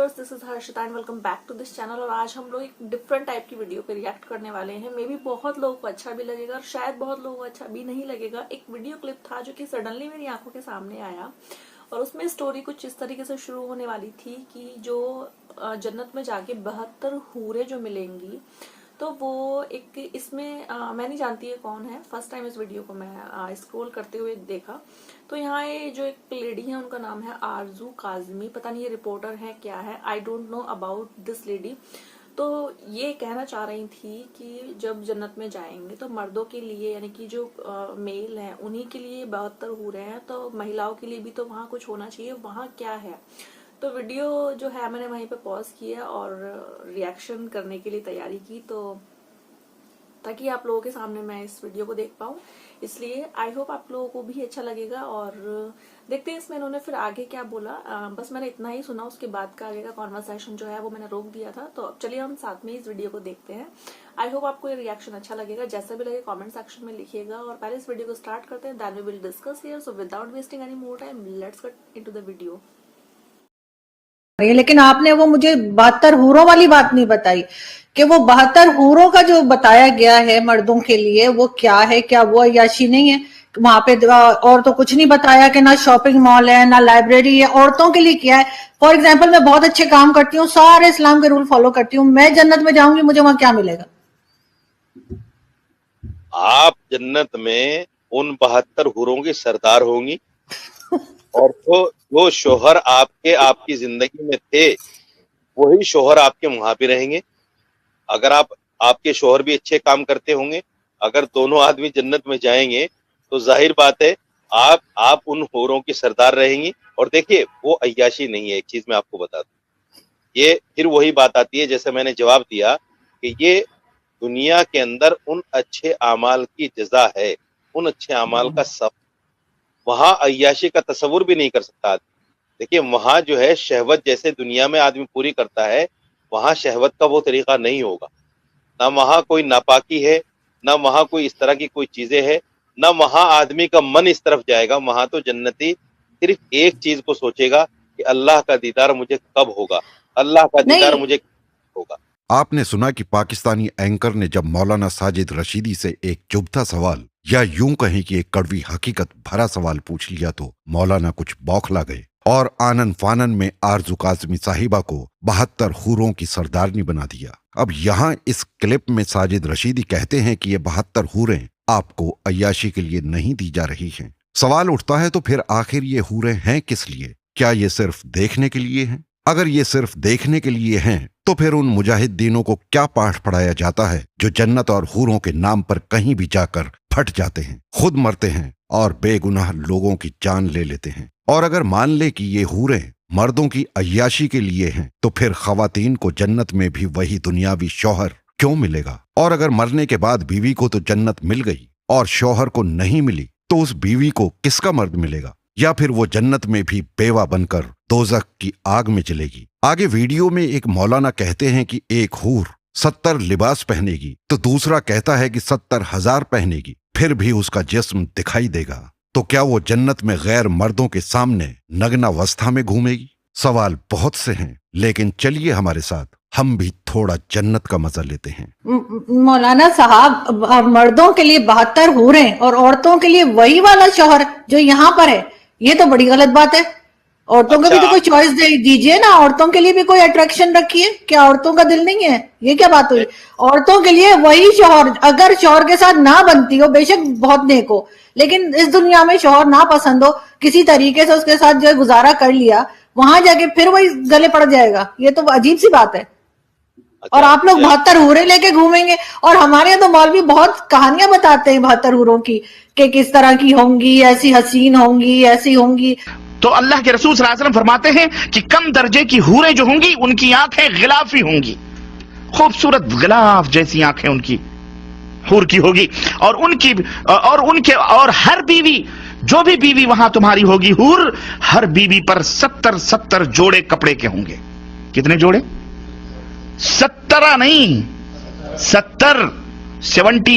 Viewers, this is Harshita and welcome back to this channel. और आज हम लोग एक डिफरेंट टाइप की वीडियो पे रिएक्ट करने वाले हैं। मे बी बहुत लोगों को अच्छा भी लगेगा और शायद बहुत लोगों को अच्छा भी नहीं लगेगा। एक वीडियो क्लिप था जो कि सडनली मेरी आंखों के सामने आया और उसमें स्टोरी कुछ इस तरीके से शुरू होने वाली थी कि जो जन्नत में जाके 72 हूरें जो मिलेंगी, तो वो एक इसमें मैं नहीं जानती है कौन है। फर्स्ट टाइम इस वीडियो को मैं स्क्रॉल करते हुए देखा तो यहाँ ये जो एक लेडी है उनका नाम है आरजू काजमी। पता नहीं ये रिपोर्टर है क्या है, I don't know about this lady. तो ये कहना चाह रही थी कि जब जन्नत में जाएंगे तो मर्दों के लिए यानी कि जो मेल हैं उन्हीं के लिए 72 हो रहे हैं, तो महिलाओं के लिए भी तो वहाँ कुछ होना चाहिए, वहाँ क्या है। तो वीडियो जो है मैंने वहीं पे पॉज किया और रिएक्शन करने के लिए तैयारी की, तो ताकि आप लोगों के सामने मैं इस वीडियो को देख पाऊँ, इसलिए आई होप आप लोगों को भी अच्छा लगेगा। और देखते हैं इसमें इन्होंने फिर आगे क्या बोला। बस मैंने इतना ही सुना, उसके बाद का आगे का कॉन्वर्सेशन जो है वो मैंने रोक दिया था। तो अब चलिए हम साथ में इस वीडियो को देखते हैं। आई होप आपको ये रिएक्शन अच्छा लगेगा। जैसा भी लगे कमेंट सेक्शन में लिखिएगा। और पहले इस वीडियो को स्टार्ट करते हैं, then we will discuss here. So without wasting any more time, let's get into the video. लेकिन आपने वो मुझे 72 हूरों वाली बात नहीं बताई कि वो 72 हूरों का जो बताया गया है मर्दों के लिए वो क्या है। क्या वो अय्याशी नहीं है? वहां पे और तो कुछ नहीं बताया कि ना शॉपिंग मॉल है ना लाइब्रेरी है। औरतों के लिए क्या है? फॉर एग्जाम्पल मैं बहुत अच्छे काम करती हूँ, सारे इस्लाम के रूल फॉलो करती हूँ, मैं जन्नत में जाऊंगी, मुझे वहां क्या मिलेगा? आप जन्नत में उन 72 हूरों की सरदार होंगी और जो शोहर आपकी जिंदगी में थे वही शोहर आपके वहां भी रहेंगे। अगर आपके शोहर भी अच्छे काम करते होंगे, अगर दोनों आदमी जन्नत में जाएंगे तो जाहिर बात है आप उन हूरों की सरदार रहेंगी। और देखिए वो अय्याशी नहीं है, एक चीज मैं आपको बता दूं, ये फिर वही बात आती है जैसे मैंने जवाब दिया कि ये दुनिया के अंदर उन अच्छे अमाल की जजा है, उन अच्छे अमाल का सब। वहां अय्याशी का तस्वुर भी नहीं कर सकता आदमी। देखिए वहां जो है शहवत जैसे दुनिया में आदमी पूरी करता है, वहां शहवत का वो तरीका नहीं होगा। ना वहां कोई नापाकी है, ना वहां कोई इस तरह की कोई चीजें है, ना वहां आदमी का मन इस तरफ जाएगा। वहां तो जन्नती सिर्फ एक चीज को सोचेगा कि अल्लाह का दीदार मुझे कब होगा, अल्लाह का दीदार मुझे कब होगा। आपने सुना कि पाकिस्तानी एंकर ने जब मौलाना साजिद रशीदी से एक चुभता सवाल या यूं कहें कि एक कड़वी हकीकत भरा सवाल पूछ लिया तो मौलाना कुछ बौखला गए और आनन फानन में आरजू काजमी साहिबा को 72 हूरों की सरदारनी बना दिया। अब यहाँ इस क्लिप में साजिद रशीदी कहते हैं कि ये 72 हूरें आपको अय्याशी के लिए नहीं दी जा रही हैं। सवाल उठता है तो फिर आखिर ये हूरें हैं किस लिए? क्या ये सिर्फ देखने के लिए हैं? अगर ये सिर्फ देखने के लिए हैं तो फिर उन मुजाहिदीनों को क्या पाठ पढ़ाया जाता है जो जन्नत और हूरों के नाम पर कहीं भी जाकर फट जाते हैं, खुद मरते हैं और बेगुनाह लोगों की जान ले लेते हैं। और अगर मान ले कि ये हूरें मर्दों की अय्याशी के लिए हैं तो फिर खवातीन को जन्नत में भी वही दुनियावी शौहर क्यों मिलेगा? और अगर मरने के बाद बीवी को तो जन्नत मिल गई और शौहर को नहीं मिली तो उस बीवी को किसका मर्द मिलेगा? या फिर वो जन्नत में भी बेवा बनकर दोज़ख की आग में चलेगी। आगे वीडियो में एक मौलाना कहते हैं कि एक हूर 70 लिबास पहनेगी तो दूसरा कहता है कि 70,000 पहनेगी, फिर भी उसका जिस्म दिखाई देगा। तो क्या वो जन्नत में गैर मर्दों के सामने नग्नावस्था में घूमेगी? सवाल बहुत से हैं, लेकिन चलिए हमारे साथ हम भी थोड़ा जन्नत का मजा लेते हैं। मौलाना साहब, मर्दों के लिए 72 हूरें और औरतों के लिए वही वाला शौहर जो यहाँ पर है, ये तो बड़ी गलत बात है। औरतों को भी तो कोई चॉइस दीजिए ना, औरतों के लिए भी कोई अट्रैक्शन रखिए। क्या औरतों का दिल नहीं है? ये क्या बात हुई? औरतों के लिए वही शौहर, अगर शौहर के साथ ना बनती हो, बेशक बहुत नेक हो, लेकिन इस दुनिया में शौहर ना पसंद हो, किसी तरीके से उसके साथ जो है गुजारा कर लिया, वहां जाके फिर वही गले पड़ जाएगा, ये तो अजीब सी बात है। और आप लोग 72 हूरें लेके घूमेंगे और हमारे यहाँ तो मौलवी बहुत कहानियां बताते हैं 72 हूरों की कि किस तरह की होंगी, ऐसी हसीन होंगी, ऐसी होंगी। तो अल्लाह के रसूल सल्लल्लाहु अलैहि वसल्लम फरमाते हैं कि कम दर्जे की हूरें जो होंगी उनकी आंखें गिलाफी होंगी, खूबसूरत गिलाफ जैसी आंखें उनकी हूर की होगी। और हर बीवी, जो भी बीवी वहां तुम्हारी होगी हूर, हर बीवी पर 70 जोड़े कपड़े के होंगे। कितने जोड़े? 70 नहीं, 70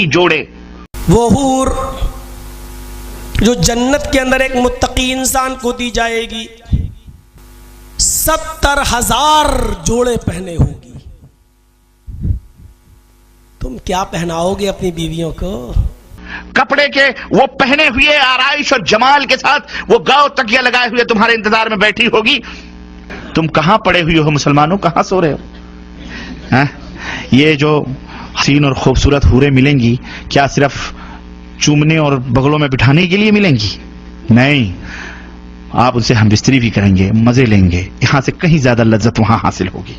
जोड़े। वो हूर जो जन्नत के अंदर एक मुत्तकी इंसान को दी जाएगी, 70,000 जोड़े पहने होगी। तुम क्या पहनाओगे अपनी बीवियों को? कपड़े के वो पहने हुए आराइश और जमाल के साथ वो गाँव तकिया लगाए हुए तुम्हारे इंतजार में बैठी होगी। तुम कहां पड़े हुए हो मुसलमानों, कहां सो रहे हो? हैं? ये जो हसीन और खूबसूरत हूरें मिलेंगी, क्या सिर्फ चूमने और बगलों में बिठाने के लिए मिलेंगी? नहीं, आप उनसे हम बिस्तरी भी करेंगे, मजे लेंगे, यहां से कहीं ज्यादा लज्जत वहां हासिल होगी।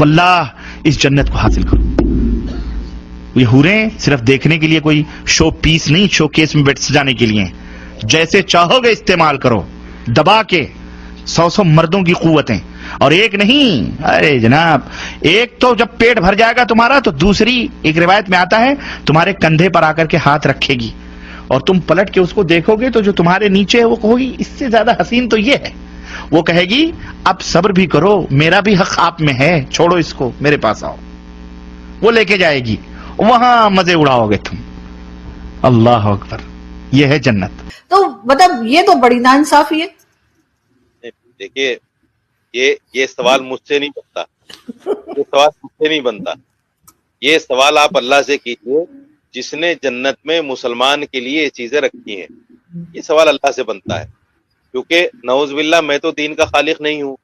वल्लाह इस जन्नत को हासिल करो। ये हूरें सिर्फ देखने के लिए कोई शो पीस नहीं, शो केस में बैठ सजाने के लिए। जैसे चाहोगे इस्तेमाल करो, दबा के 100 मर्दों की कुव्वतें, और एक नहीं। अरे जनाब, एक तो जब पेट भर जाएगा तुम्हारा तो दूसरी, एक रिवायत में आता है, तुम्हारे कंधे पर आकर के हाथ रखेगी और तुम पलट के उसको देखोगे तो जो तुम्हारे नीचे है वो कहोगी इससे ज्यादा हसीन तो ये है। वो कहेगी अब सब्र भी करो, मेरा भी हक आप में है, छोड़ो इसको, मेरे पास आओ। वो लेके जाएगी, वहां मजे उड़ाओगे तुम। अल्लाह अकबर, ये है जन्नत। तो मतलब ये तो बड़ी नाइंसाफी है। देखिए, ये सवाल मुझसे नहीं बनता, ये सवाल मुझसे नहीं बनता। ये सवाल आप अल्लाह से कीजिए जिसने जन्नत में मुसलमान के लिए ये चीजें रखी हैं। ये सवाल अल्लाह से बनता है, क्योंकि नौज़ुबिल्लाह मैं तो दीन का खालिक नहीं हूँ।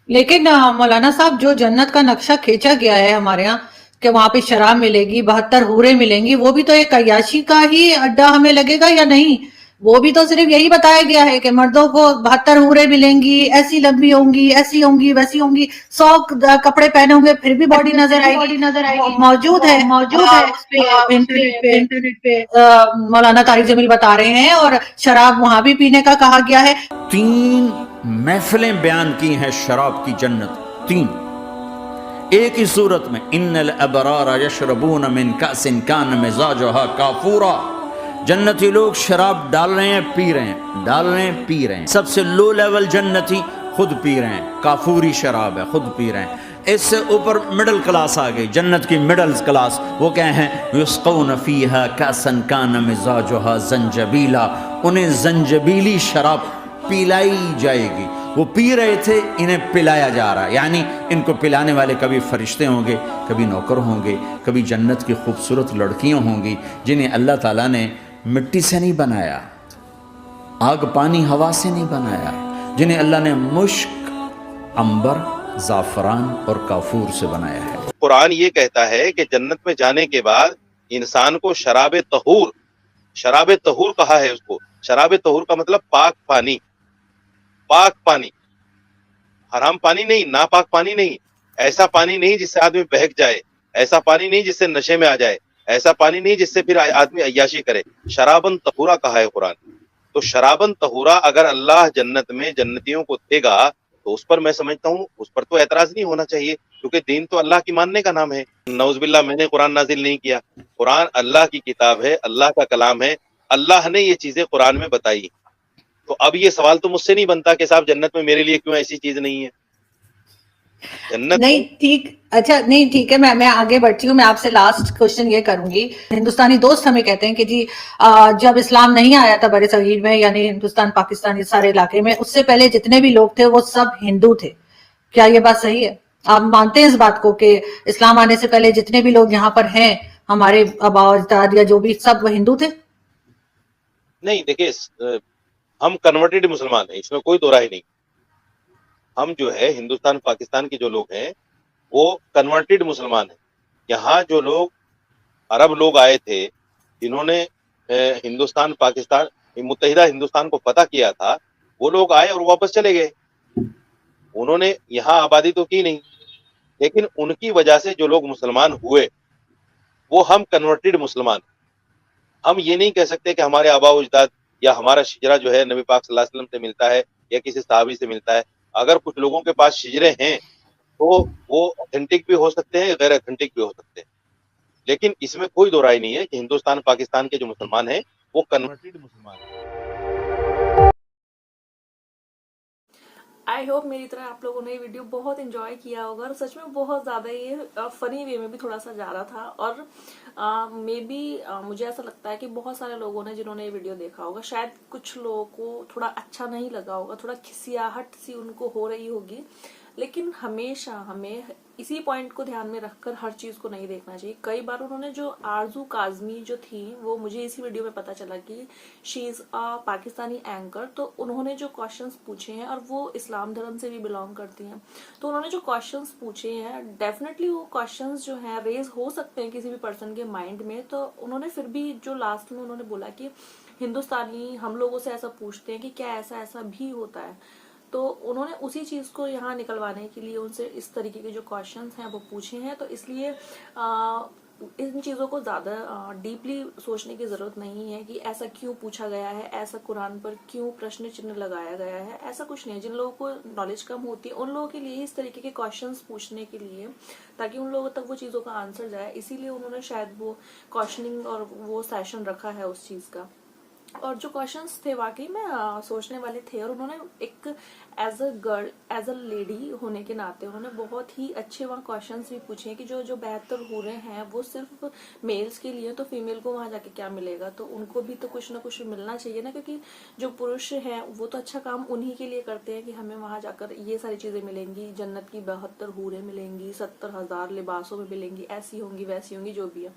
लेकिन मौलाना साहब, जो जन्नत का नक्शा खींचा गया है हमारे यहाँ कि वहां पे शराब मिलेगी, 72 हूरें मिलेंगी, वो भी तो एक अय्याशी का ही अड्डा हमें लगेगा या नहीं? वो भी तो सिर्फ यही बताया गया है कि मर्दों को 72 हूरें मिलेंगी, ऐसी लंबी होंगी, ऐसी होंगी, वैसी होंगी, 100 कपड़े पहने होंगे फिर भी बॉडी नजर आएगी। मौजूद है इंटरनेट पे मौलाना तारिक जमील बता रहे हैं, और शराब वहां भी पीने का कहा गया है। 3 महफिलें बयान की हैं शराब की जन्नत, 3 एक ही सूरत में। इन्नल अबरार यशरबून मिन कासिन कान मिजाजुहा काफूरा। जन्नती लोग शराब डाल रहे हैं, पी रहे हैं, डाल रहे हैं, पी रहे हैं। सबसे लो लेवल जन्नती खुद पी रहे हैं, काफूरी शराब है, खुद पी रहे हैं। इससे ऊपर मिडिल क्लास आ गई, जन्नत की मिडिल क्लास। वो क्या है? युस्कौन फीहा कासन कान मिजाजुहा जंजबीला। उन्हें जंजबीली शराब पिलाई जाएगी। वो पी रहे थे, इन्हें पिलाया जा रहा है। यानी इनको पिलाने वाले कभी फरिश्ते होंगे, कभी नौकर होंगे, कभी जन्नत की खूबसूरत लड़कियां होंगी जिन्हें अल्लाह ताला ने मिट्टी से नहीं बनाया, आग पानी हवा से नहीं बनाया, जिन्हें अल्लाह ने मुश्क, अंबर, जाफरान और काफूर से बनाया है। कुरान ये कहता है कि जन्नत में जाने के बाद इंसान को शराब तहूर कहा है उसको। शराब तहूर का मतलब पाक पानी, पाक पानी, हराम पानी नहीं, नापाक पानी नहीं, ऐसा पानी नहीं जिससे आदमी बहक जाए, ऐसा पानी नहीं जिससे नशे में आ जाए, ऐसा पानी नहीं जिससे फिर आदमी अय्याशी करे। शराबन तहूरा कहा है कुरान। तो शराबन तहूरा अगर अल्लाह जन्नत में जन्नतियों को देगा तो उस पर मैं समझता हूँ उस पर तो एतराज नहीं होना चाहिए, क्योंकि दीन तो अल्लाह की मानने का नाम है। नौज़ुबिल्लाह मैंने कुरान नाजिल नहीं किया, कुरान अल्लाह की किताब है, अल्लाह का कलाम है, अल्लाह ने ये चीजें कुरान में बताई। तो अब ये सवाल तो मुझसे नहीं बनता कि साहब जन्नत में मेरे लिए क्यों ऐसी चीज नहीं है। जन्नत नहीं ठीक, अच्छा नहीं ठीक है, मैं आगे बढ़ती हूँ। मैं आपसे लास्ट क्वेश्चन ये करूंगी। हिंदुस्तानी दोस्त हमें कहते हैं कि जी जब इस्लाम नहीं आया था बड़े सगीर में, यानी हिंदुस्तान पाकिस्तान ये सारे इलाके में, उससे पहले जितने भी लोग थे वो सब हिंदू थे। क्या ये बात सही है? आप मानते हैं इस बात को कि इस्लाम आने से पहले जितने भी लोग यहाँ पर हैं, हमारे आबा अजदाद या जो भी, सब हिंदू थे? नहीं, देखिए हम कन्वर्टेड मुसलमान हैं, इसमें कोई दो राय नहीं। हम जो है हिंदुस्तान पाकिस्तान के जो लोग हैं वो कन्वर्टेड मुसलमान हैं। यहाँ जो लोग अरब लोग आए थे जिन्होंने हिंदुस्तान पाकिस्तान मुत्तहिदा हिंदुस्तान को फतह किया था, वो लोग आए और वापस चले गए। उन्होंने यहाँ आबादी तो की नहीं, लेकिन उनकी वजह से जो लोग मुसलमान हुए वो हम कन्वर्टेड मुसलमान। हम ये नहीं कह सकते कि हमारे आबा अजदाद या हमारा शिजरा जो है नबी पाक सल्लल्लाहु अलैहि वसल्लम से मिलता है या किसी सहाबी से मिलता है। अगर कुछ लोगों के पास शिजरे हैं तो वो ऑथेंटिक भी हो सकते हैं, गैर ऑथेंटिक भी हो सकते हैं, लेकिन इसमें कोई दो राय नहीं है कि हिंदुस्तान पाकिस्तान के जो मुसलमान हैं वो कन्वर्टेड मुसलमान हैं। आई होप मेरी तरह आप लोगों ने ये वीडियो बहुत इंजॉय किया होगा, और सच में बहुत ज्यादा ये फनी वे में भी थोड़ा सा जा रहा था, और मे बी मुझे ऐसा लगता है कि बहुत सारे लोगों ने जिन्होंने ये वीडियो देखा होगा, शायद कुछ लोगों को थोड़ा अच्छा नहीं लगा होगा, थोड़ा खिसियाहट सी उनको हो रही होगी, लेकिन हमेशा हमें इसी पॉइंट को ध्यान में रखकर हर चीज को नहीं देखना चाहिए। कई बार उन्होंने जो आरजू काजमी जो थी, वो मुझे इसी वीडियो में पता चला कि she is a Pakistani anchor, तो उन्होंने जो क्वेश्चंस पूछे हैं, और वो इस्लाम धर्म से भी बिलोंग करती हैं, तो उन्होंने जो क्वेश्चंस पूछे हैं, डेफिनेटली वो क्वेश्चंस जो हैं रेज हो सकते हैं किसी भी पर्सन के माइंड में। तो उन्होंने फिर भी जो लास्ट में उन्होंने बोला कि हिंदुस्तानी हम लोगों से ऐसा पूछते हैं कि क्या ऐसा ऐसा भी होता है, तो उन्होंने उसी चीज को यहाँ निकलवाने के लिए उनसे इस तरीके के जो क्वेश्चंस हैं वो पूछे हैं। तो इसलिए इन चीजों को ज्यादा डीपली सोचने की जरूरत नहीं है कि ऐसा क्यों पूछा गया है, ऐसा कुरान पर क्यों प्रश्न चिन्ह लगाया गया है, ऐसा कुछ नहीं है। जिन लोगों को नॉलेज कम होती है उन लोगों के लिए इस तरीके के क्वेश्चंस पूछने के लिए, ताकि उन लोगों तक वो चीजों का आंसर जाए, इसीलिए उन्होंने शायद वो क्वेश्चनिंग और वो सेशन रखा है उस चीज का। और जो क्वेश्चंस थे वाकई में सोचने वाले थे, और उन्होंने एक as a girl, as a lady होने के नाते उन्होंने बहुत ही अच्छे वहाँ क्वेश्चंस भी पूछे हैं कि जो जो 72 हो रहे हैं वो सिर्फ मेल्स के लिए, तो फीमेल को वहाँ जाके क्या मिलेगा, तो उनको भी तो कुछ ना कुछ मिलना चाहिए ना, क्योंकि जो पुरुष हैं वो तो अच्छा काम उन्हीं के लिए करते हैं कि हमें वहाँ जाकर ये सारी चीजें मिलेंगी, जन्नत की 72 हूरें मिलेंगी, 70,000 लिबासों में मिलेंगी, ऐसी होंगी वैसी होंगी, जो भी है।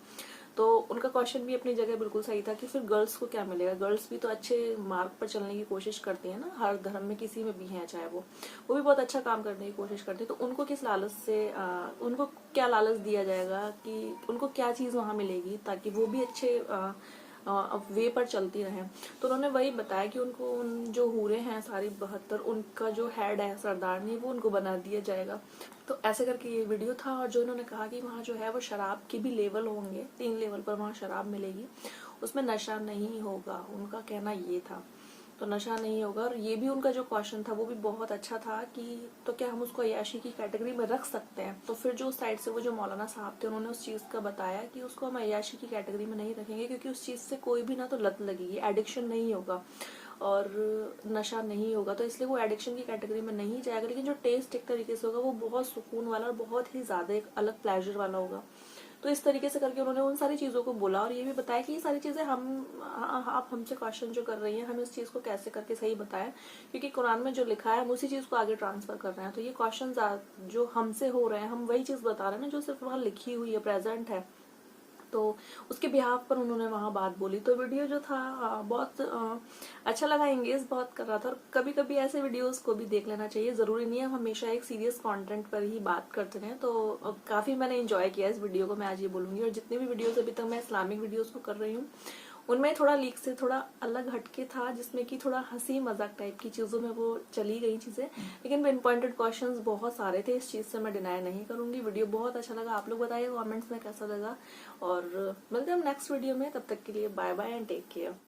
तो उनका क्वेश्चन भी अपनी जगह बिल्कुल सही था कि फिर गर्ल्स को क्या मिलेगा, गर्ल्स भी तो अच्छे मार्ग पर चलने की कोशिश करती है ना, हर धर्म में किसी में भी है चाहे वो भी बहुत अच्छा काम करने की कोशिश करती है। तो उनको किस लालच से उनको क्या लालच दिया जाएगा कि उनको क्या चीज वहां मिलेगी ताकि वो भी अच्छे वे पर चलती रहे। तो उन्होंने वही बताया कि उनको उन जो हूरें हैं सारी 72, उनका जो हेड है सरदारनी, वो उनको बना दिया जाएगा। तो ऐसे करके ये वीडियो था। और जो इन्होंने कहा कि वहाँ जो है वो शराब के भी लेवल होंगे, 3 लेवल पर वहाँ शराब मिलेगी, उसमें नशा नहीं होगा, उनका कहना ये था। तो नशा नहीं होगा। और ये भी उनका जो क्वेश्चन था वो भी बहुत अच्छा था कि तो क्या हम उसको अय्याशी की कैटेगरी में रख सकते हैं। तो फिर जो उस साइड से वो जो मौलाना साहब थे उन्होंने उस चीज़ का बताया कि उसको हम अय्याशी की कैटेगरी में नहीं रखेंगे, क्योंकि उस चीज़ से कोई भी ना तो लत लगेगी, एडिक्शन नहीं होगा और नशा नहीं होगा, तो इसलिए वो एडिक्शन की कैटेगरी में नहीं जाएगा। लेकिन जो टेस्ट एक तरीके से होगा वो बहुत सुकून वाला और बहुत ही ज़्यादा एक अलग प्लेजर वाला होगा। तो इस तरीके से करके उन्होंने उन सारी चीज़ों को बोला और ये भी बताया कि ये सारी चीज़ें आप हमसे क्वेश्चन जो कर रही हैं, हम इस चीज़ को कैसे करके सही बताएं, क्योंकि कुरान में जो लिखा है हम उसी चीज़ को आगे ट्रांसफर कर रहे हैं। तो ये क्वेश्चन जो हमसे हो रहे हैं, हम वही चीज़ बता रहे हैं ना जो सिर्फ वहाँ लिखी हुई है, प्रेजेंट है। तो उसके बिहाफ पर उन्होंने वहाँ बात बोली। तो वीडियो जो था बहुत अच्छा लगा, एंगेज बहुत कर रहा था। और कभी कभी ऐसे वीडियोस को भी देख लेना चाहिए, जरूरी नहीं है हम हमेशा एक सीरियस कंटेंट पर ही बात करते रहें। तो काफी मैंने एंजॉय किया इस वीडियो को, मैं आज ये बोलूंगी। और जितने भी वीडियोस अभी तक मैं इस्लामिक वीडियोस को कर रही हूँ उनमें थोड़ा लीक से थोड़ा अलग हटके था, जिसमें कि थोड़ा हंसी मजाक टाइप की चीजों में वो चली गई चीजें, लेकिन पिन पॉइंटेड क्वेश्चंस बहुत सारे थे, इस चीज से मैं डिनाई नहीं करूंगी। वीडियो बहुत अच्छा लगा, आप लोग बताइए कमेंट्स में कैसा लगा, और मिलते हैं हम नेक्स्ट वीडियो में। तब तक के लिए bye bye and take care.